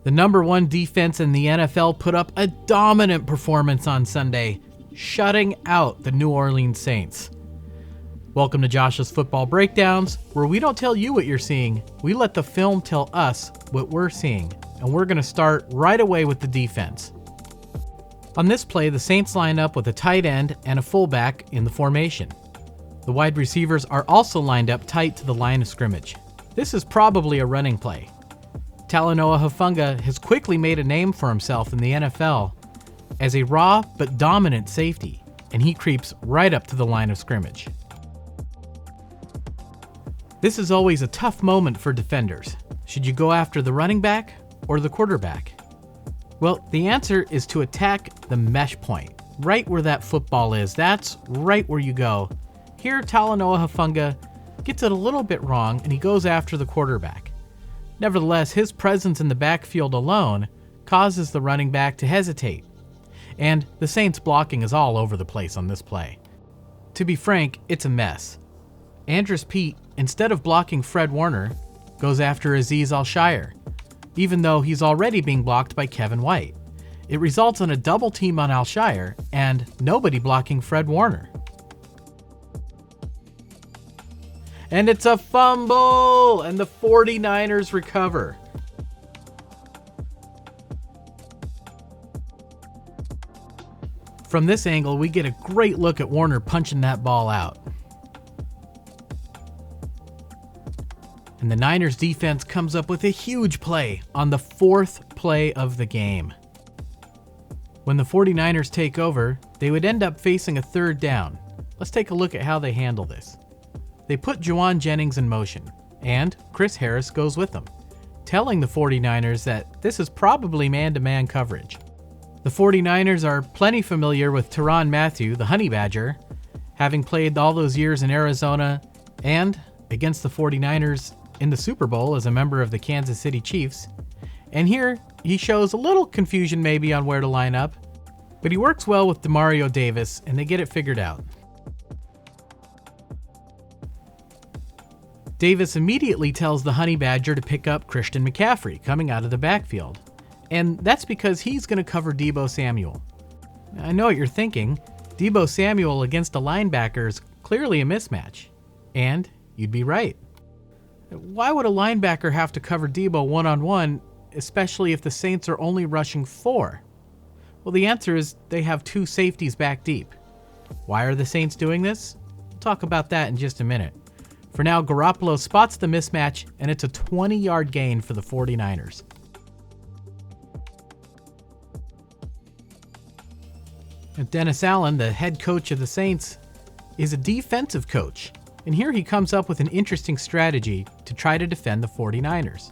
The number one defense in the NFL put up a dominant performance on Sunday, shutting out the New Orleans Saints. Welcome to Josh's Football Breakdowns, where we don't tell you what you're seeing, we let the film tell us what we're seeing. And we're going to start right away with the defense. On this play, the Saints line up with a tight end and a fullback in the formation. The wide receivers are also lined up tight to the line of scrimmage. This is probably a running play. Talanoa Hufanga has quickly made a name for himself in the NFL as a raw but dominant safety, and he creeps right up to the line of scrimmage. This is always a tough moment for defenders. Should you go after the running back or the quarterback? Well, the answer is to attack the mesh point, right where that football is. That's right where you go. Here, Talanoa Hufanga gets it a little bit wrong, and he goes after the quarterback. Nevertheless, his presence in the backfield alone causes the running back to hesitate, and the Saints' blocking is all over the place on this play. To be frank, it's a mess. Andrus Peat, instead of blocking Fred Warner, goes after Azeez Al-Shaair, even though he's already being blocked by Kevin White. It results in a double team on Al-Shaair and nobody blocking Fred Warner. And it's a fumble, and the 49ers recover. From this angle, we get a great look at Warner punching that ball out. And the Niners defense comes up with a huge play on the fourth play of the game. When the 49ers take over, they would end up facing a third down. Let's take a look at how they handle this. They put Jauan Jennings in motion, and Chris Harris goes with them, telling the 49ers that this is probably man-to-man coverage. The 49ers are plenty familiar with Tyrann Mathieu, the Honey Badger, having played all those years in Arizona and against the 49ers in the Super Bowl as a member of the Kansas City Chiefs. And here, he shows a little confusion maybe on where to line up, but he works well with Demario Davis, and they get it figured out. Davis immediately tells the Honey Badger to pick up Christian McCaffrey coming out of the backfield, and that's because he's going to cover Deebo Samuel. I know what you're thinking. Deebo Samuel against a linebacker is clearly a mismatch, and you'd be right. Why would a linebacker have to cover Deebo one-on-one, especially if the Saints are only rushing 4? Well, the answer is they have 2 safeties back deep. Why are the Saints doing this? We'll talk about that in just a minute. For now, Garoppolo spots the mismatch, and it's a 20-yard gain for the 49ers. And Dennis Allen, the head coach of the Saints, is a defensive coach. And here he comes up with an interesting strategy to try to defend the 49ers.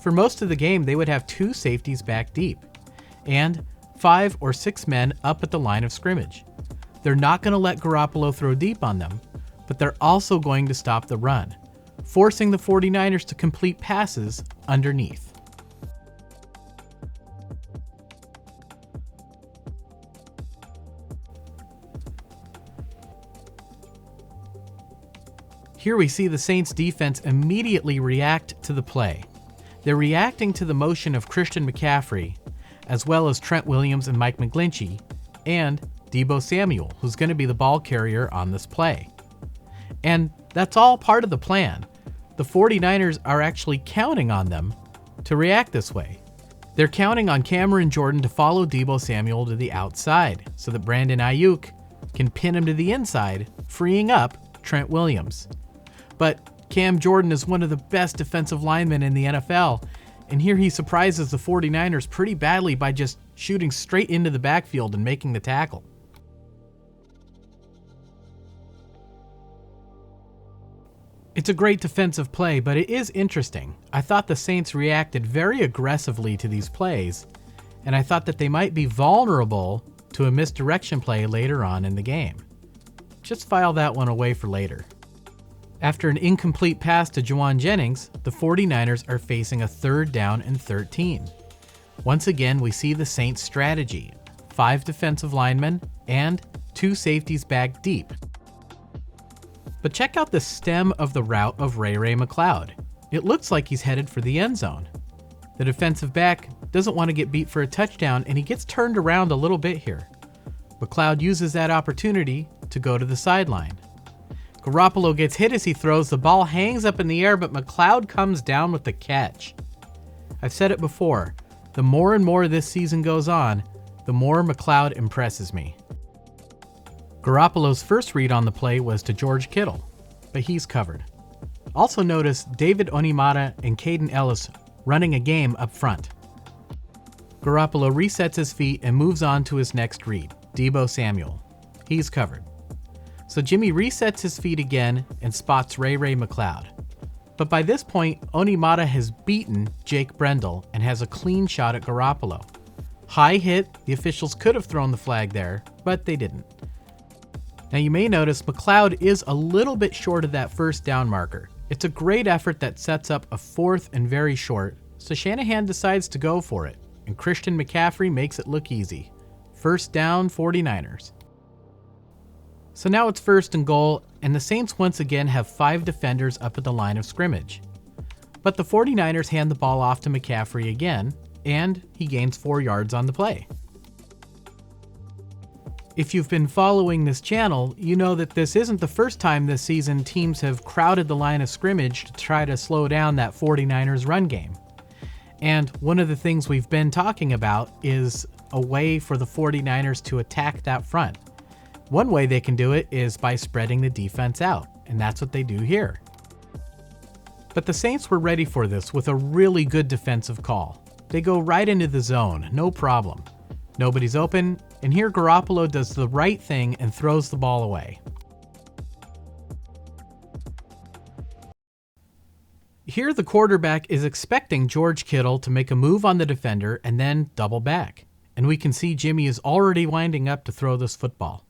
For most of the game, they would have 2 safeties back deep and 5 or 6 men up at the line of scrimmage. They're not going to let Garoppolo throw deep on them, but they're also going to stop the run, forcing the 49ers to complete passes underneath. Here we see the Saints defense immediately react to the play. They're reacting to the motion of Christian McCaffrey, as well as Trent Williams and Mike McGlinchey, and Deebo Samuel, who's going to be the ball carrier on this play. And that's all part of the plan. The 49ers are actually counting on them to react this way. They're counting on Cameron Jordan to follow Deebo Samuel to the outside so that Brandon Aiyuk can pin him to the inside, freeing up Trent Williams. But Cam Jordan is one of the best defensive linemen in the NFL, and here he surprises the 49ers pretty badly by just shooting straight into the backfield and making the tackle. It's a great defensive play, but it is interesting. I thought the Saints reacted very aggressively to these plays, and I thought that they might be vulnerable to a misdirection play later on in the game. Just file that one away for later. After an incomplete pass to Jauan Jennings, the 49ers are facing a 3rd down and 13. Once again, we see the Saints' strategy: 5 defensive linemen and 2 safeties back deep. But check out the stem of the route of Ray McCloud. It looks like he's headed for the end zone. The defensive back doesn't want to get beat for a touchdown, and he gets turned around a little bit here. McLeod uses that opportunity to go to the sideline. Garoppolo gets hit as he throws. The ball hangs up in the air, but McLeod comes down with the catch. I've said it before, the more and more this season goes on, the more McLeod impresses me. Garoppolo's first read on the play was to George Kittle, but he's covered. Also notice David Onyemata and Caden Elliss running a game up front. Garoppolo resets his feet and moves on to his next read, Deebo Samuel. He's covered. So Jimmy resets his feet again and spots Ray McLeod. But by this point, Onyemata has beaten Jake Brendel and has a clean shot at Garoppolo. High hit, the officials could have thrown the flag there, but they didn't. Now you may notice McLeod is a little bit short of that first down marker. It's a great effort that sets up a fourth and very short, so Shanahan decides to go for it, and Christian McCaffrey makes it look easy. First down, 49ers. So now it's first and goal, and the Saints once again have 5 defenders up at the line of scrimmage. But the 49ers hand the ball off to McCaffrey again, and he gains 4 yards on the play. If you've been following this channel, you know that this isn't the first time this season teams have crowded the line of scrimmage to try to slow down that 49ers run game. And one of the things we've been talking about is a way for the 49ers to attack that front. One way they can do it is by spreading the defense out, and that's what they do here. But the Saints were ready for this with a really good defensive call. They go right into the zone, no problem. Nobody's open, and here Garoppolo does the right thing and throws the ball away. Here the quarterback is expecting George Kittle to make a move on the defender and then double back. And we can see Jimmy is already winding up to throw this football.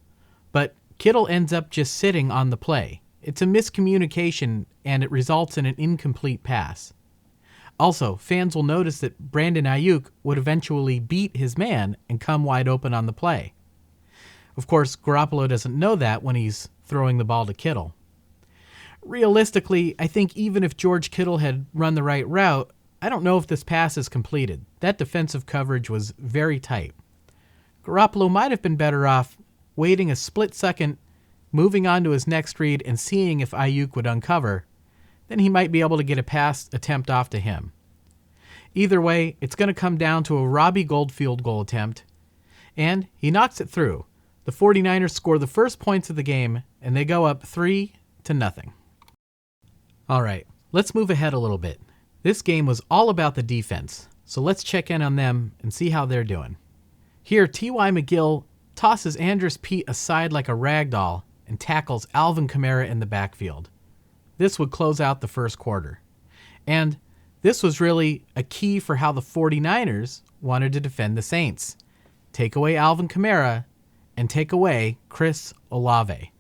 But Kittle ends up just sitting on the play. It's a miscommunication and it results in an incomplete pass. Also, fans will notice that Brandon Aiyuk would eventually beat his man and come wide open on the play. Of course, Garoppolo doesn't know that when he's throwing the ball to Kittle. Realistically, I think even if George Kittle had run the right route, I don't know if this pass is completed. That defensive coverage was very tight. Garoppolo might have been better off waiting a split second, moving on to his next read and seeing if Aiyuk would uncover. Then he might be able to get a pass attempt off to him. Either way, it's going to come down to a Robbie Gould field goal attempt, and he knocks it through. The 49ers score the first points of the game, and they go up 3-0. All right, let's move ahead a little bit. This game was all about the defense, so let's check in on them and see how they're doing. Here, T.Y. McGill tosses Andrus Peat aside like a rag doll and tackles Alvin Kamara in the backfield. This would close out the first quarter. And this was really a key for how the 49ers wanted to defend the Saints. Take away Alvin Kamara and take away Chris Olave.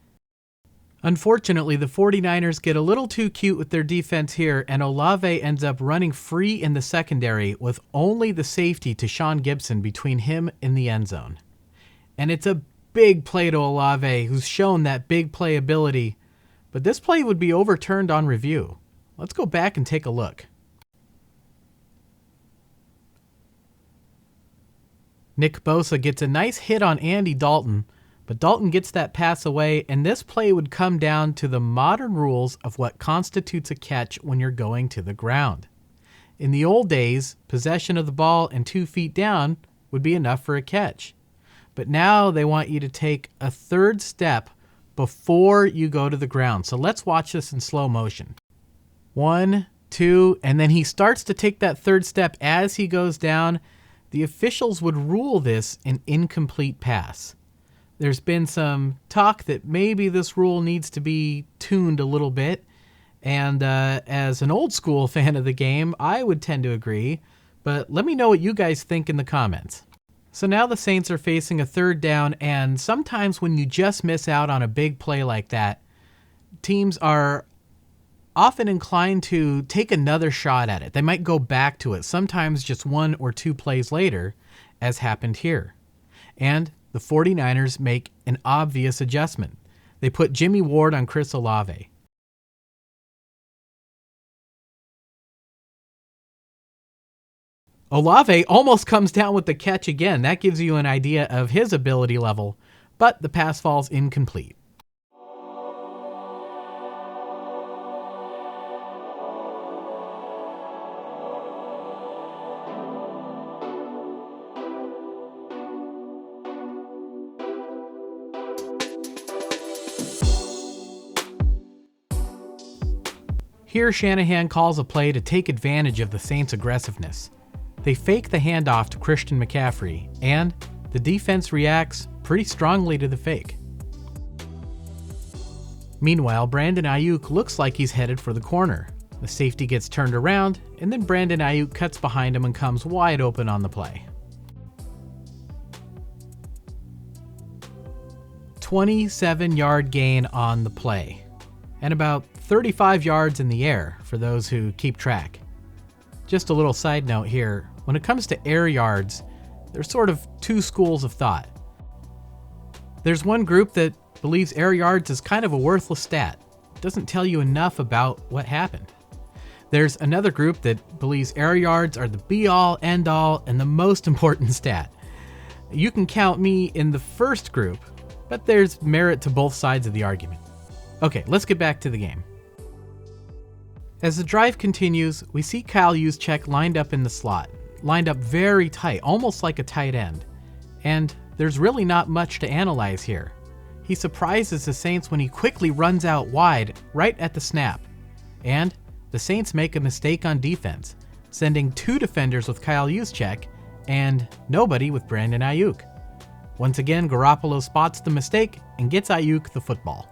Unfortunately, the 49ers get a little too cute with their defense here, and Olave ends up running free in the secondary with only the safety to Sean Gibson between him and the end zone. And it's a big play to Olave, who's shown that big play ability, but this play would be overturned on review. Let's go back and take a look. Nick Bosa gets a nice hit on Andy Dalton, but Dalton gets that pass away, and this play would come down to the modern rules of what constitutes a catch when you're going to the ground. In the old days, possession of the ball and 2 feet down would be enough for a catch. But now they want you to take a third step before you go to the ground. So let's watch this in slow motion. 1, 2, and then he starts to take that third step as he goes down. The officials would rule this an incomplete pass. There's been some talk that maybe this rule needs to be tuned a little bit. And as an old school fan of the game, I would tend to agree. But let me know what you guys think in the comments. So now the Saints are facing a third down, and sometimes when you just miss out on a big play like that, teams are often inclined to take another shot at it. They might go back to it, sometimes just 1 or 2 plays later, as happened here. And the 49ers make an obvious adjustment. They put Jimmy Ward on Chris Olave. Olave almost comes down with the catch again. That gives you an idea of his ability level, but the pass falls incomplete. Here, Shanahan calls a play to take advantage of the Saints' aggressiveness. They fake the handoff to Christian McCaffrey, and the defense reacts pretty strongly to the fake. Meanwhile, Brandon Aiyuk looks like he's headed for the corner. The safety gets turned around, and then Brandon Aiyuk cuts behind him and comes wide open on the play. 27-yard gain on the play, and about 35 yards in the air for those who keep track. Just a little side note here, when it comes to air yards, there's sort of two schools of thought. There's one group that believes air yards is kind of a worthless stat. It doesn't tell you enough about what happened. There's another group that believes air yards are the be-all, end-all, and the most important stat. You can count me in the first group, but there's merit to both sides of the argument. Okay, let's get back to the game. As the drive continues, we see Kyle Juszczyk lined up in the slot, lined up very tight, almost like a tight end. And there's really not much to analyze here. He surprises the Saints when he quickly runs out wide right at the snap. And the Saints make a mistake on defense, sending 2 defenders with Kyle Juszczyk and nobody with Brandon Aiyuk. Once again, Garoppolo spots the mistake and gets Aiyuk the football.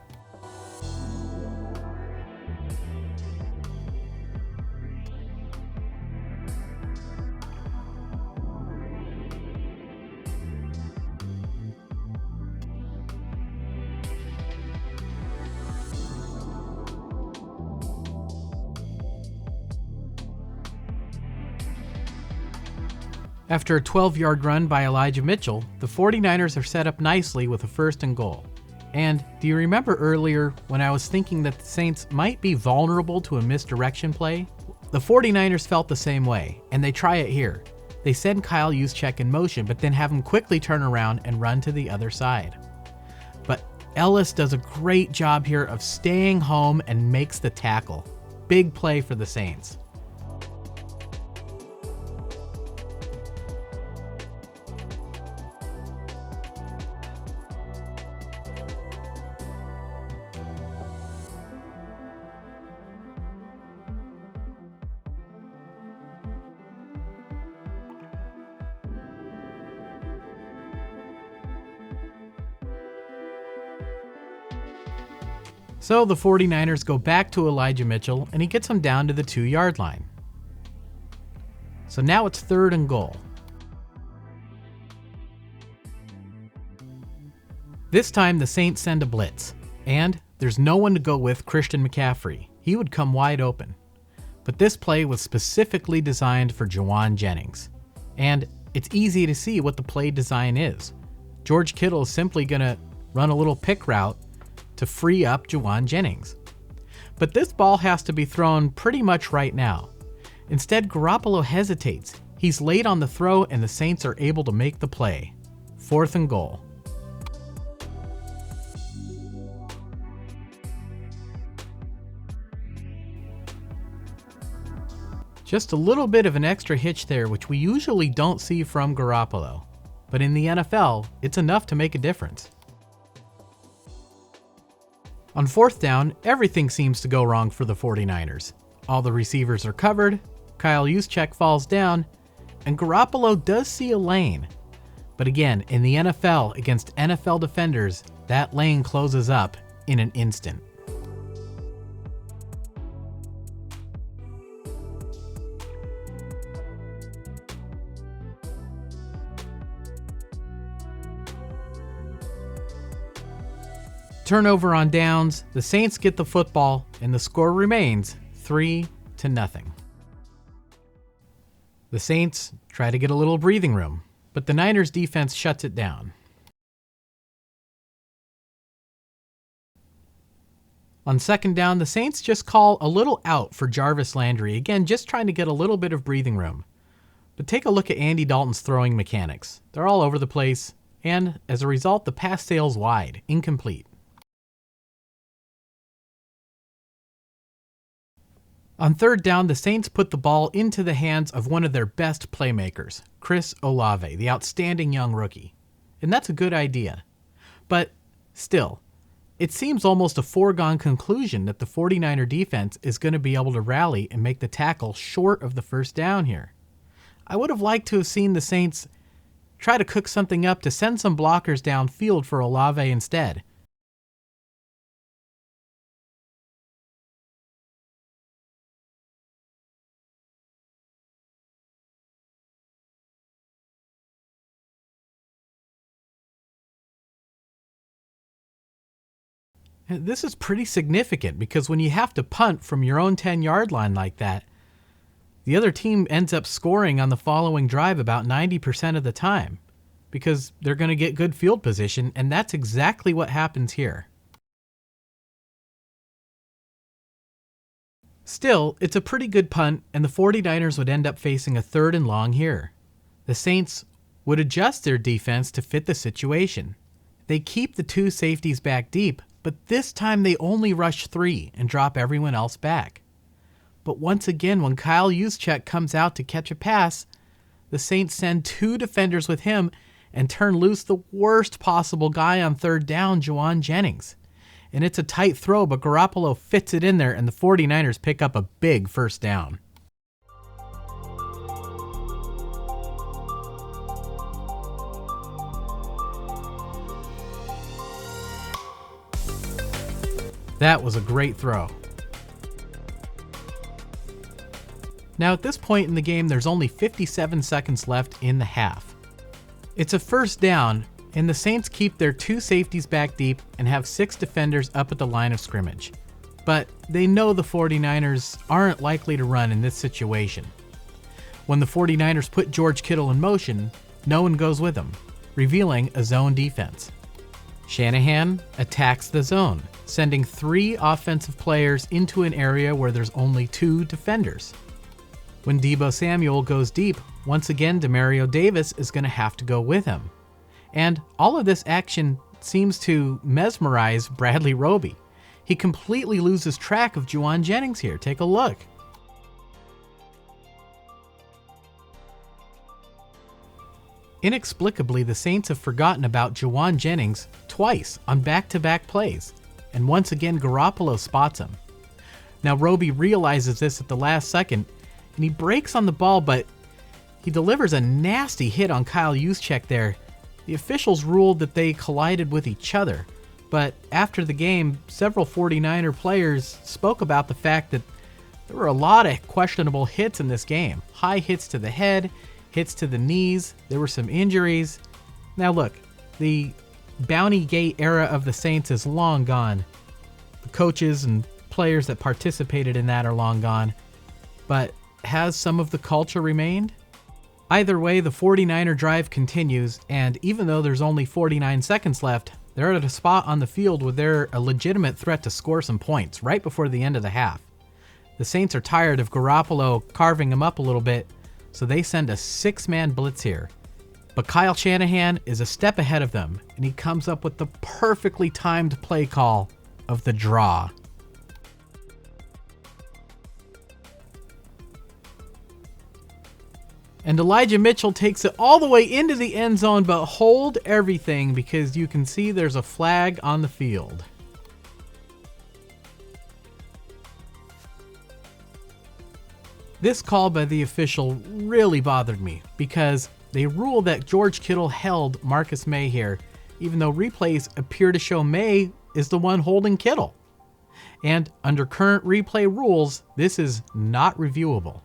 After a 12-yard run by Elijah Mitchell, the 49ers are set up nicely with a 1st and goal. And do you remember earlier when I was thinking that the Saints might be vulnerable to a misdirection play? The 49ers felt the same way, and they try it here. They send Kyle Juszczyk in motion, but then have him quickly turn around and run to the other side. But Elliss does a great job here of staying home and makes the tackle. Big play for the Saints. So the 49ers go back to Elijah Mitchell, and he gets him down to the 2-yard line. So now it's 3rd and goal. This time the Saints send a blitz, and there's no one to go with Christian McCaffrey. He would come wide open. But this play was specifically designed for Jauan Jennings. And it's easy to see what the play design is. George Kittle is simply going to run a little pick route to free up Jauan Jennings. But this ball has to be thrown pretty much right now. Instead, Garoppolo hesitates. He's late on the throw, and the Saints are able to make the play. 4th and goal. Just a little bit of an extra hitch there, which we usually don't see from Garoppolo. But in the NFL, it's enough to make a difference. On 4th down, everything seems to go wrong for the 49ers. All the receivers are covered, Kyle Juszczyk falls down, and Garoppolo does see a lane. But again, in the NFL against NFL defenders, that lane closes up in an instant. Turnover on downs, the Saints get the football, and the score remains 3-0. The Saints try to get a little breathing room, but the Niners defense shuts it down. On 2nd down, the Saints just call a little out for Jarvis Landry, again just trying to get a little bit of breathing room. But take a look at Andy Dalton's throwing mechanics. They're all over the place, and as a result, the pass sails wide, incomplete. On third down, the Saints put the ball into the hands of one of their best playmakers, Chris Olave, the outstanding young rookie. And that's a good idea. But still, it seems almost a foregone conclusion that the 49er defense is going to be able to rally and make the tackle short of the first down here. I would have liked to have seen the Saints try to cook something up to send some blockers downfield for Olave instead. This is pretty significant because when you have to punt from your own 10-yard line like that, the other team ends up scoring on the following drive about 90% of the time because they're going to get good field position, and that's exactly what happens here. Still, it's a pretty good punt, and the 49ers would end up facing a 3rd and long here. The Saints would adjust their defense to fit the situation. They keep the 2 safeties back deep, but this time they only rush 3 and drop everyone else back. But once again, when Kyle Juszczyk comes out to catch a pass, the Saints send 2 defenders with him and turn loose the worst possible guy on third down, Jennings. And it's a tight throw, but Garoppolo fits it in there, and the 49ers pick up a big first down. That was a great throw. Now at this point in the game, there's only 57 seconds left in the half. It's a first down, and the Saints keep their 2 safeties back deep and have 6 defenders up at the line of scrimmage. But they know the 49ers aren't likely to run in this situation. When the 49ers put George Kittle in motion, no one goes with him, revealing a zone defense. Shanahan attacks the zone, sending 3 offensive players into an area where there's only 2 defenders. When Deebo Samuel goes deep, once again Demario Davis is going to have to go with him. And all of this action seems to mesmerize Bradley Roby. He completely loses track of Jennings here. Take a look. Inexplicably, the Saints have forgotten about Jennings twice on back-to-back plays, and once again Garoppolo spots him. Now Roby realizes this at the last second, and he breaks on the ball, but he delivers a nasty hit on Kyle Juszczyk there. The officials ruled that they collided with each other, but after the game, several 49er players spoke about the fact that there were a lot of questionable hits in this game. High hits to the head, hits to the knees, there were some injuries. Now look, the Bounty Gate era of the Saints is long gone. The coaches and players that participated in that are long gone. But has some of the culture remained? Either way, the 49er drive continues, and even though there's only 49 seconds left, they're at a spot on the field where they're a legitimate threat to score some points right before the end of the half. The Saints are tired of Garoppolo carving them up a little bit, so they send a 6-man blitz here. But Kyle Shanahan is a step ahead of them, and he comes up with the perfectly timed play call of the draw. And Elijah Mitchell takes it all the way into the end zone, but hold everything because you can see there's a flag on the field. This call by the official really bothered me because they ruled that George Kittle held Marcus May here, even though replays appear to show May is the one holding Kittle. And under current replay rules, this is not reviewable.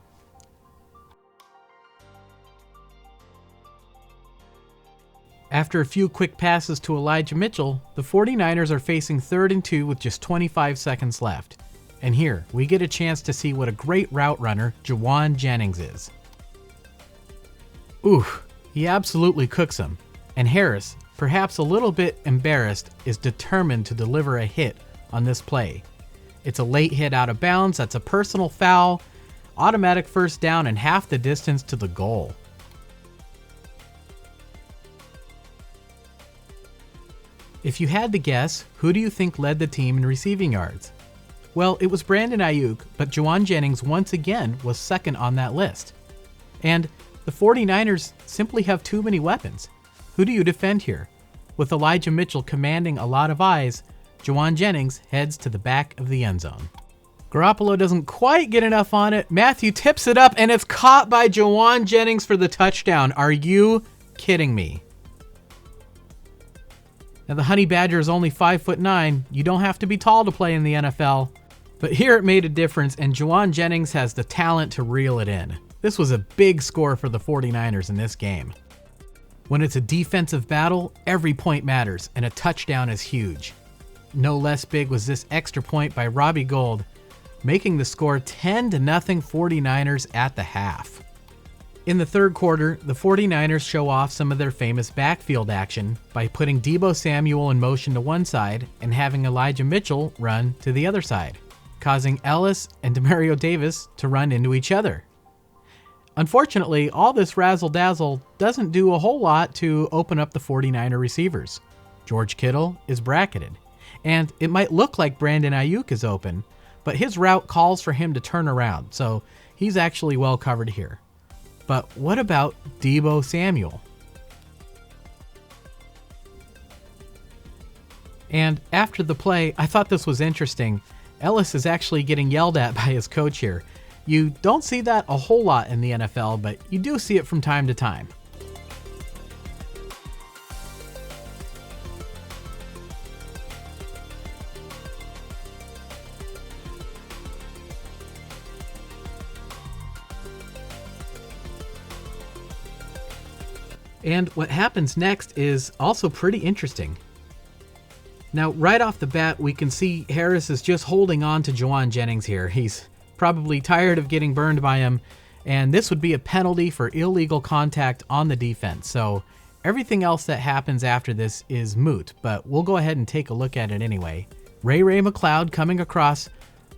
After a few quick passes to Elijah Mitchell, the 49ers are facing 3rd and 2 with just 25 seconds left. And here, we get a chance to see what a great route runner Jennings is. Oof, he absolutely cooks him. And Harris, perhaps a little bit embarrassed, is determined to deliver a hit on this play. It's a late hit out of bounds, that's a personal foul, automatic first down and half the distance to the goal. If you had to guess, who do you think led the team in receiving yards? Well, it was Brandon Aiyuk, but Jauan Jennings once again was second on that list. And the 49ers simply have too many weapons. Who do you defend here? With Elijah Mitchell commanding a lot of eyes, Jauan Jennings heads to the back of the end zone. Garoppolo doesn't quite get enough on it. Matthew tips it up, and it's caught by Jauan Jennings for the touchdown. Are you kidding me? Now, the Honey Badger is only 5'9". You don't have to be tall to play in the NFL. But here it made a difference, and Jauan Jennings has the talent to reel it in. This was a big score for the 49ers in this game. When it's a defensive battle, every point matters, and a touchdown is huge. No less big was this extra point by Robbie Gould, making the score 10-0 49ers at the half. In the third quarter, the 49ers show off some of their famous backfield action by putting Deebo Samuel in motion to one side and having Elijah Mitchell run to the other side, causing Elliss and Demario Davis to run into each other. Unfortunately, all this razzle-dazzle doesn't do a whole lot to open up the 49er receivers. George Kittle is bracketed, and it might look like Brandon Aiyuk is open, but his route calls for him to turn around, so he's actually well covered here. But what about Deebo Samuel? And after the play, I thought this was interesting. Elliss is actually getting yelled at by his coach here. You don't see that a whole lot in the NFL, but you do see it from time to time. And what happens next is also pretty interesting. Now, right off the bat, we can see Harris is just holding on to Jauan Jennings here. He's probably tired of getting burned by him, and this would be a penalty for illegal contact on the defense. So everything else that happens after this is moot, but we'll go ahead and take a look at it anyway. Ray McCloud coming across,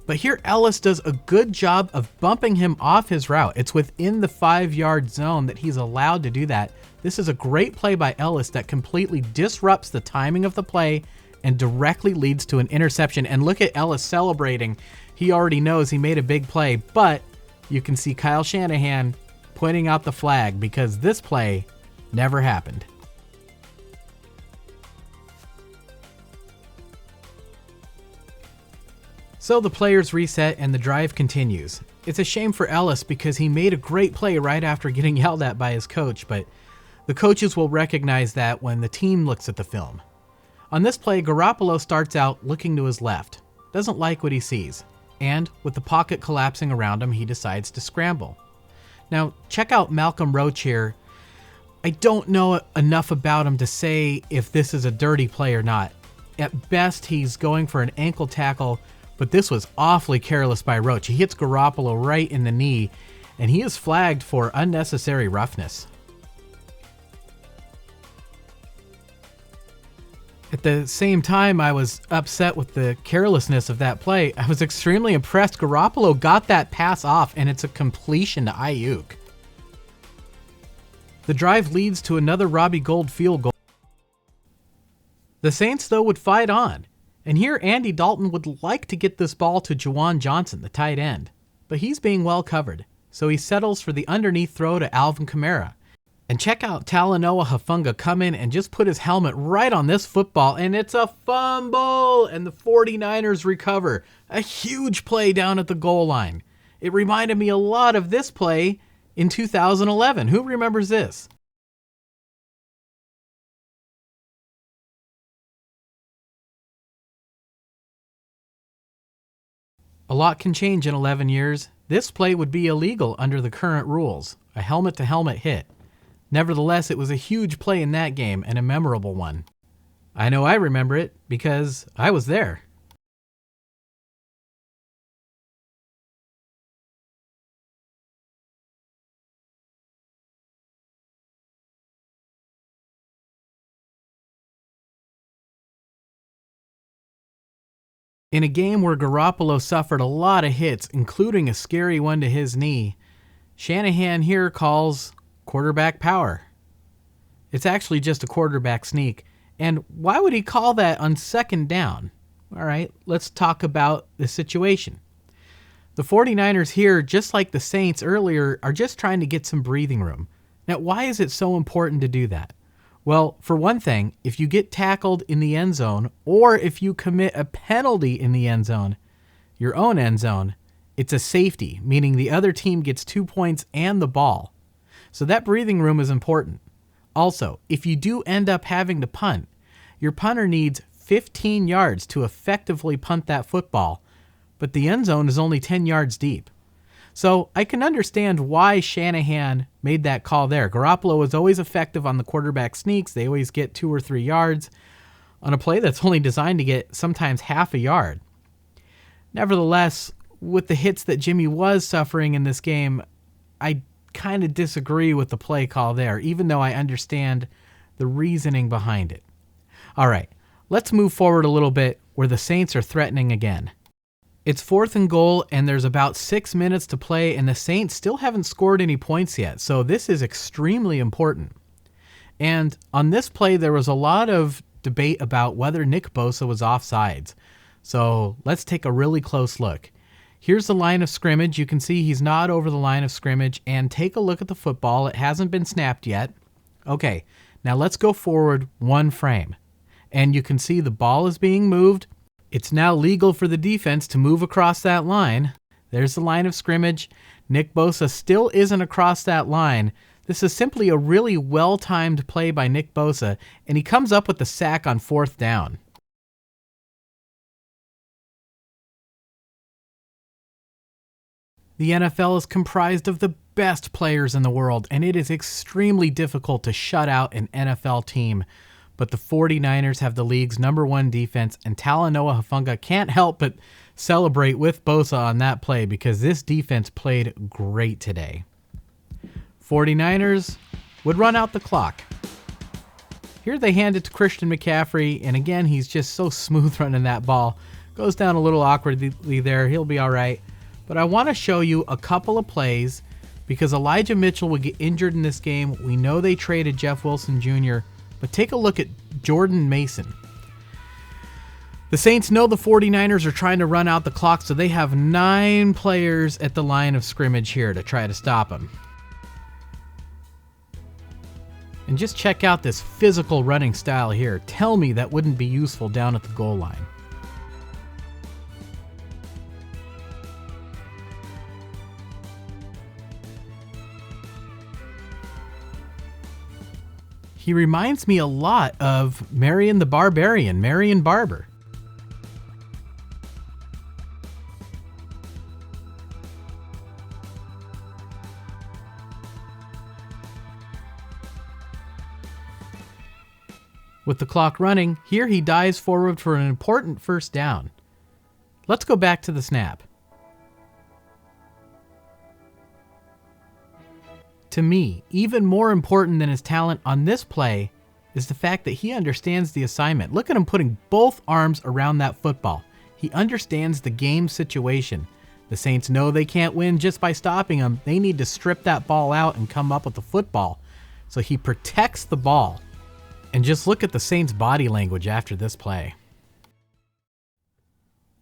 but here Elliss does a good job of bumping him off his route. It's within the 5-yard zone that he's allowed to do that. This is a great play by Elliss that completely disrupts the timing of the play and directly leads to an interception. And look at Elliss celebrating. He already knows he made a big play, but you can see Kyle Shanahan pointing out the flag because this play never happened. So the players reset and the drive continues. It's a shame for Elliss because he made a great play right after getting yelled at by his coach, but the coaches will recognize that when the team looks at the film. On this play, Garoppolo starts out looking to his left, doesn't like what he sees, and with the pocket collapsing around him, he decides to scramble. Now, check out Malcolm Roach here. I don't know enough about him to say if this is a dirty play or not. At best, he's going for an ankle tackle, but this was awfully careless by Roach. He hits Garoppolo right in the knee, and he is flagged for unnecessary roughness. At the same time, I was upset with the carelessness of that play. I was extremely impressed. Garoppolo got that pass off, and it's a completion to Aiyuk. The drive leads to another Robbie Gould field goal. The Saints, though, would fight on. And here, Andy Dalton would like to get this ball to Juwan Johnson, the tight end. But he's being well covered, so he settles for the underneath throw to Alvin Kamara. And check out Talanoa Hufanga come in and just put his helmet right on this football, and it's a fumble, and the 49ers recover. A huge play down at the goal line. It reminded me a lot of this play in 2011. Who remembers this? A lot can change in 11 years. This play would be illegal under the current rules, a helmet-to-helmet hit. Nevertheless, it was a huge play in that game and a memorable one. I know I remember it because I was there. In a game where Garoppolo suffered a lot of hits, including a scary one to his knee, Shanahan here calls quarterback power. It's actually just a quarterback sneak, And why would he call that on second down? All right, let's talk about the situation. The 49ers here, just like the Saints earlier, are just trying to get some breathing room. Now, why is it so important to do that? Well, for one thing, if you get tackled in the end zone, or if you commit a penalty in the end zone, your own end zone, it's a safety, meaning the other team gets 2 points and the ball. So that breathing room is important. Also, if you do end up having to punt, your punter needs 15 yards to effectively punt that football, but the end zone is only 10 yards deep. So I can understand why Shanahan made that call there. Garoppolo is always effective on the quarterback sneaks. They always get 2 or 3 yards on a play that's only designed to get sometimes half a yard. Nevertheless, with the hits that Jimmy was suffering in this game, I kind of disagree with the play call there, even though I understand the reasoning behind it. All right, let's move forward a little bit where the Saints are threatening again. It's 4th and goal, and there's about 6 minutes to play, and the Saints still haven't scored any points yet, so this is extremely important. And on this play, there was a lot of debate about whether Nick Bosa was offsides. So let's take a really close look. Here's the line of scrimmage. You can see he's not over the line of scrimmage, and take a look at the football. It hasn't been snapped yet. Okay, now let's go forward one frame. And you can see the ball is being moved. It's now legal for the defense to move across that line. There's the line of scrimmage. Nick Bosa still isn't across that line. This is simply a really well-timed play by Nick Bosa, and he comes up with the sack on 4th down. The NFL is comprised of the best players in the world, and it is extremely difficult to shut out an NFL team. But the 49ers have the league's #1 defense, and Talanoa Hufanga can't help but celebrate with Bosa on that play because this defense played great today. 49ers would run out the clock. Here they hand it to Christian McCaffrey, and again, he's just so smooth running that ball. Goes down a little awkwardly there. He'll be all right. But I want to show you a couple of plays because Elijah Mitchell would get injured in this game. We know they traded Jeff Wilson Jr., but take a look at Jordan Mason. The Saints know the 49ers are trying to run out the clock, so they have 9 players at the line of scrimmage here to try to stop them. And just check out this physical running style here. Tell me that wouldn't be useful down at the goal line. He reminds me a lot of Marion the Barbarian, Marion Barber. With the clock running, here he dives forward for an important first down. Let's go back to the snap. To me, even more important than his talent on this play is the fact that he understands the assignment. Look at him putting both arms around that football. He understands the game situation. The Saints know they can't win just by stopping him. They need to strip that ball out and come up with the football. So he protects the ball. And just look at the Saints' body language after this play.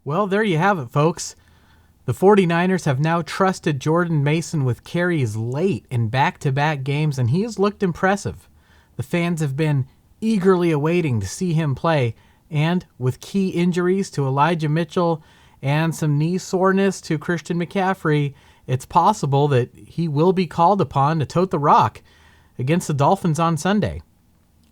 Well, there you have it, folks. The 49ers have now trusted Jordan Mason with carries late in back-to-back games, and he has looked impressive. The fans have been eagerly awaiting to see him play, and with key injuries to Elijah Mitchell and some knee soreness to Christian McCaffrey, it's possible that he will be called upon to tote the rock against the Dolphins on Sunday.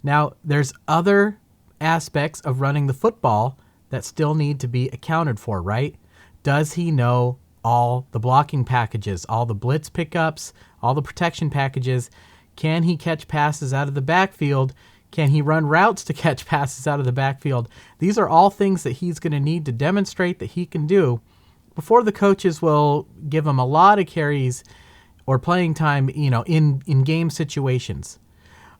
Now, there's other aspects of running the football that still need to be accounted for, right? Does he know all the blocking packages, all the blitz pickups, all the protection packages? Can he catch passes out of the backfield? Can he run routes to catch passes out of the backfield? These are all things that he's going to need to demonstrate that he can do before the coaches will give him a lot of carries or playing time, in game situations.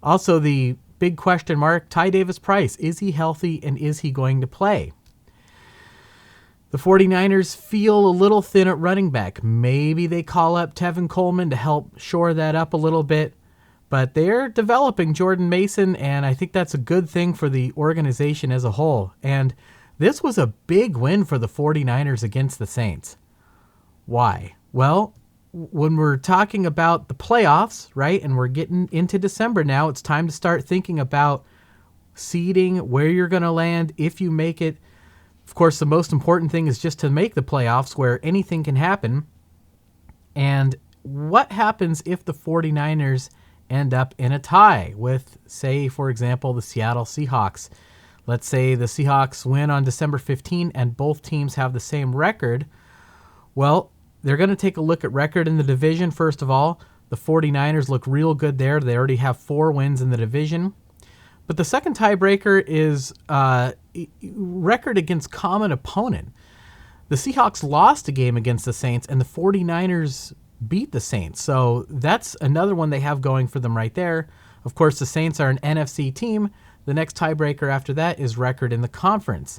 Also, the big question mark, Ty Davis-Price. Is he healthy and is he going to play? The 49ers feel a little thin at running back. Maybe they call up Tevin Coleman to help shore that up a little bit. But they're developing Jordan Mason, and I think that's a good thing for the organization as a whole. And this was a big win for the 49ers against the Saints. Why? Well, when we're talking about the playoffs, right, and we're getting into December now, it's time to start thinking about seeding, where you're going to land, if you make it. Of course, the most important thing is just to make the playoffs, where anything can happen. And what happens if the 49ers end up in a tie with, say, for example, the Seattle Seahawks? Let's say the Seahawks win on December 15 and both teams have the same record. Well, they're going to take a look at record in the division, first of all. The 49ers look real good there. They already have 4 wins in the division. But the second tiebreaker is record against common opponent. The Seahawks lost a game against the Saints, and the 49ers beat the Saints. So that's another one they have going for them right there. Of course, the Saints are an NFC team. The next tiebreaker after that is record in the conference.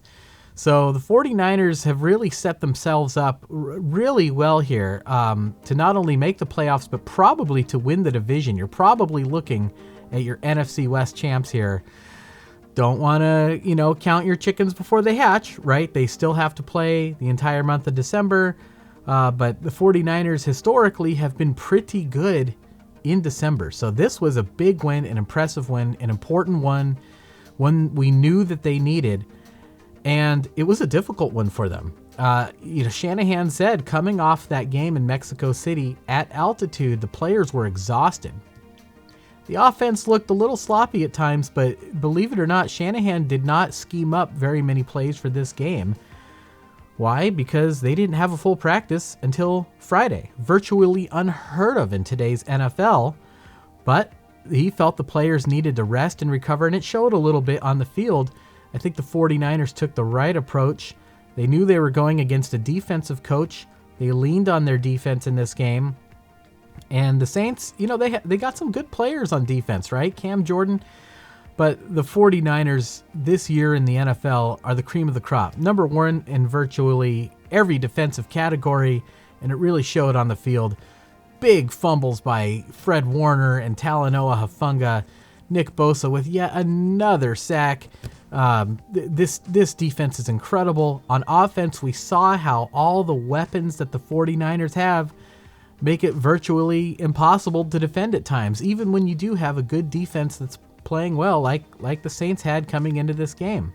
So the 49ers have really set themselves up really well here to not only make the playoffs, but probably to win the division. You're probably looking at your NFC West champs here. Don't want to, count your chickens before they hatch, right? They still have to play the entire month of December. But the 49ers historically have been pretty good in December. So this was a big win, an impressive win, an important one we knew that they needed. And it was a difficult one for them. Shanahan said coming off that game in Mexico City at altitude, the players were exhausted. The offense looked a little sloppy at times, but believe it or not, Shanahan did not scheme up very many plays for this game. Why? Because they didn't have a full practice until Friday. Virtually unheard of in today's NFL. But he felt the players needed to rest and recover, and it showed a little bit on the field. I think the 49ers took the right approach. They knew they were going against a defensive coach. They leaned on their defense in this game. And the Saints, they got some good players on defense, right? Cam Jordan. But the 49ers this year in the NFL are the cream of the crop. Number 1 in virtually every defensive category, and it really showed on the field. Big fumbles by Fred Warner and Talanoa Hufanga. Nick Bosa with yet another sack. This defense is incredible. On offense, we saw how all the weapons that the 49ers have make it virtually impossible to defend at times, even when you do have a good defense that's playing well like the Saints had coming into this game.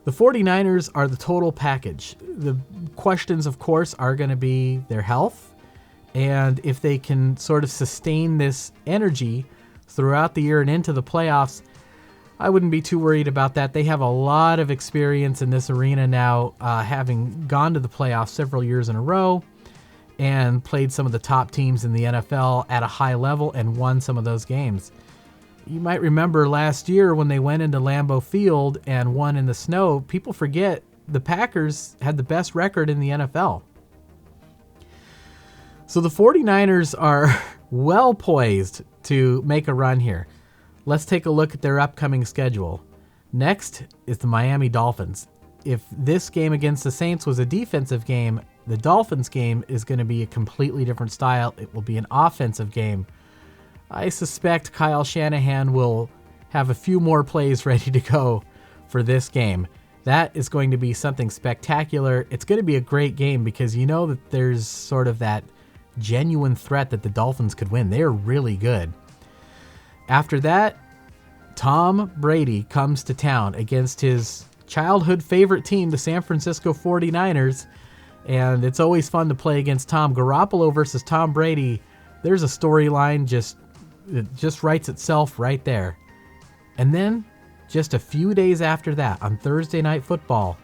The 49ers are the total package. The questions, of course, are going to be their health and if they can sort of sustain this energy throughout the year and into the playoffs. I wouldn't be too worried about that. They have a lot of experience in this arena now, having gone to the playoffs several years in a row and played some of the top teams in the NFL at a high level and won some of those games. You might remember last year when they went into Lambeau Field and won in the snow. People forget the Packers had the best record in the NFL. So the 49ers are well poised to make a run here. Let's take a look at their upcoming schedule. Next is the Miami Dolphins. If this game against the Saints was a defensive game, the Dolphins game is going to be a completely different style. It will be an offensive game. I suspect Kyle Shanahan will have a few more plays ready to go for this game. That is going to be something spectacular. It's going to be a great game because you know that there's sort of that genuine threat that the Dolphins could win. They're really good. After that, Tom Brady comes to town against his childhood favorite team, the San Francisco 49ers. And it's always fun to play against Tom. Garoppolo versus Tom Brady. There's a storyline it just writes itself right there. And then just a few days after that, on Thursday Night Football,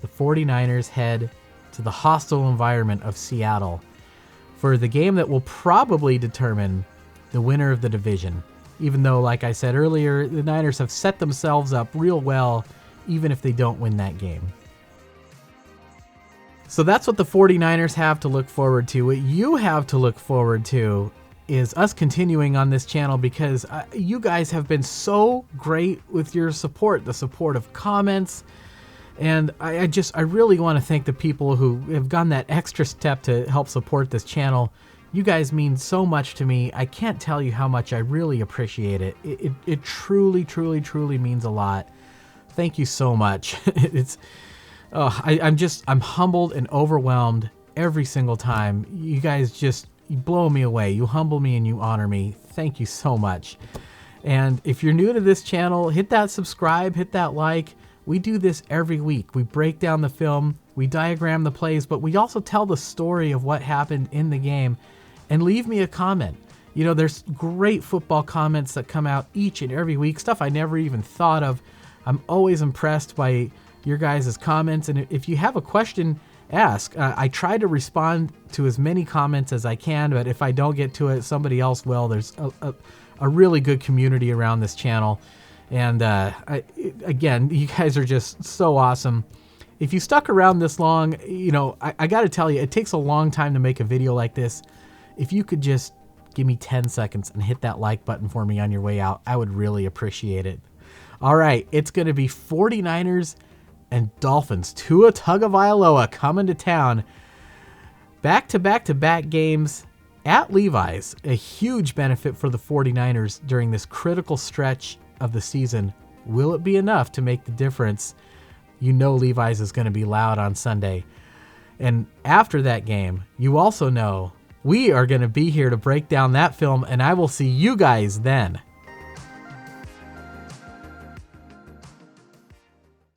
the 49ers head to the hostile environment of Seattle for the game that will probably determine the winner of the division. Even though, like I said earlier, the Niners have set themselves up real well, even if they don't win that game. So that's what the 49ers have to look forward to. What you have to look forward to is us continuing on this channel because you guys have been so great with your support, the support of comments. And I really want to thank the people who have gone that extra step to help support this channel. You guys mean so much to me. I can't tell you how much I really appreciate it. It truly, truly, truly means a lot. Thank you so much. I'm humbled and overwhelmed every single time. You guys you blow me away. You humble me and you honor me. Thank you so much. And if you're new to this channel, hit that subscribe, hit that like. We do this every week. We break down the film, we diagram the plays, but we also tell the story of what happened in the game. And leave me a comment. You know, there's great football comments that come out each and every week, stuff I never even thought of. I'm always impressed by your guys' comments. And if you have a question, ask. I try to respond to as many comments as I can, but if I don't get to it, somebody else will. There's a really good community around this channel. And again, you guys are just so awesome. If you stuck around this long, you know, I got to tell you, it takes a long time to make a video like this. If you could just give me 10 seconds and hit that like button for me on your way out, I would really appreciate it. All right, it's going to be 49ers and Dolphins. Tua Tagovailoa coming to town. Back-to-back-to-back games at Levi's. A huge benefit for the 49ers during this critical stretch of the season. Will it be enough to make the difference? You know Levi's is going to be loud on Sunday. And after that game, you also know we are going to be here to break down that film, and I will see you guys then.